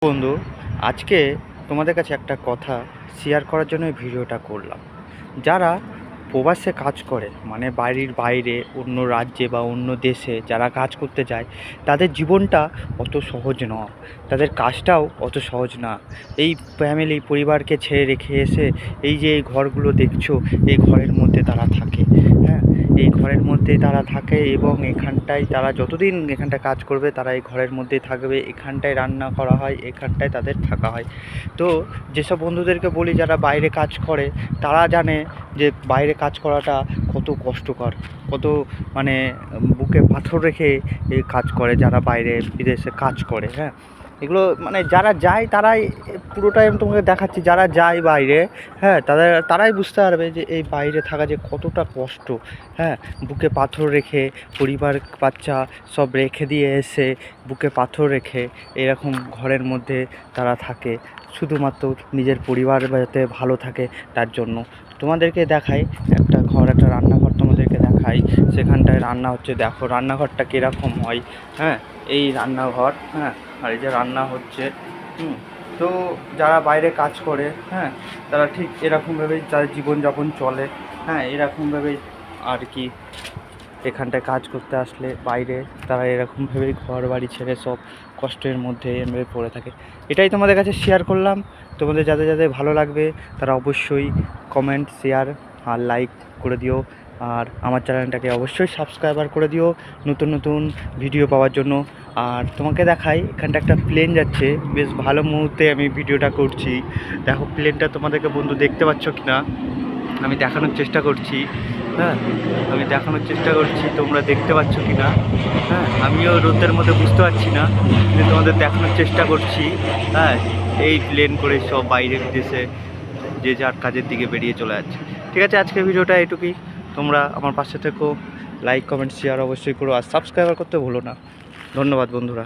বন্ধু, আজকে তোমাদের কাছে একটা কথা শেয়ার করার জন্য ভিডিওটা করলাম। যারা প্রবাসে কাজ করে, মানে বাড়ির বাইরে অন্য রাজ্যে বা অন্য দেশে যারা কাজ করতে যায়, তাদের জীবনটা অত সহজ নয়, তাদের কাজটাও অত সহজ না। এই ফ্যামিলি পরিবারকে ছেড়ে রেখে এসে এই যে এই ঘরগুলো দেখছো, এই ঘরের মধ্যে তারা থাকে। হ্যাঁ, এই ঘরের মধ্যেই তারা থাকে এবং এখানটায় তারা যতদিন এখানটায় কাজ করবে তারা এই ঘরের মধ্যেই থাকবে, এখানটায় রান্না করা হয়, এখানটায় তাদের থাকা হয়। তো যেসব বন্ধুদেরকে বলি যারা বাইরে কাজ করে, তারা জানে যে বাইরে কাজ করাটা কত কষ্টকর, কত মানে বুকে পাথর রেখে এই কাজ করে যারা বাইরে বিদেশে কাজ করে। হ্যাঁ, এগুলো মানে যারা যায় তারাই পুরোটাই আমি তোমাকে দেখাচ্ছি। যারা যায় বাইরে, হ্যাঁ, তারাই বুঝতে পারবে যে এই বাইরে থাকা যে কতটা কষ্ট। হ্যাঁ, বুকে পাথর রেখে পরিবার বাচ্চা সব রেখে দিয়ে এসে বুকে পাথর রেখে এরকম ঘরের মধ্যে তারা থাকে, শুধুমাত্র নিজের পরিবার যাতে ভালো থাকে তার জন্য। তোমাদেরকে দেখাই একটা ঘর, একটা রান্নাঘর তোমাদেরকে দেখাই। সেখানটায় রান্না হচ্ছে, দেখো রান্নাঘরটা কীরকম হয়। হ্যাঁ, এই রান্নাঘর। হ্যাঁ, আর এই যে রান্না হচ্ছে। তো যারা বাইরে কাজ করে, হ্যাঁ, তারা ঠিক এরকমভাবেই তাদের জীবনযাপন চলে। হ্যাঁ, এরকমভাবেই আর কি এখানটায় কাজ করতে আসলে বাইরে তারা এরকমভাবেই ঘর বাড়ি ছেড়ে সব কষ্টের মধ্যে এভাবে পড়ে থাকে। এটাই তোমাদের কাছে শেয়ার করলাম। তোমাদের যাদের যাদের ভালো লাগবে তারা অবশ্যই কমেন্ট, শেয়ার আর লাইক করে দিও। আর আমার চ্যানেলটাকে অবশ্যই সাবস্ক্রাইবার করে দিও নতুন নতুন ভিডিও পাওয়ার জন্য। আর তোমাকে দেখাই, এখানটা একটা প্লেন যাচ্ছে, বেশ ভালো মুহূর্তে আমি ভিডিওটা করছি। দেখো প্লেনটা তোমাদেরকে বন্ধু দেখতে পাচ্ছ কি না, আমি দেখানোর চেষ্টা করছি। হ্যাঁ, আমি দেখানোর চেষ্টা করছি, তোমরা দেখতে পাচ্ছ কি না। হ্যাঁ, আমিও রোদের মধ্যে বুঝতে পারছি না, কিন্তু তোমাদের দেখানোর চেষ্টা করছি। হ্যাঁ, এই প্লেন করে সব বাইরে বিদেশে যে যার কাজের দিকে বেরিয়ে চলে যাচ্ছে। ঠিক আছে, আজকের ভিডিওটা এটুকুই। তোমরা আমার পাশে থেকো, লাইক কমেন্ট শেয়ার অবশ্যই করো, আর সাবস্ক্রাইবার করতে ভুলো না। ধন্যবাদ বন্ধুরা।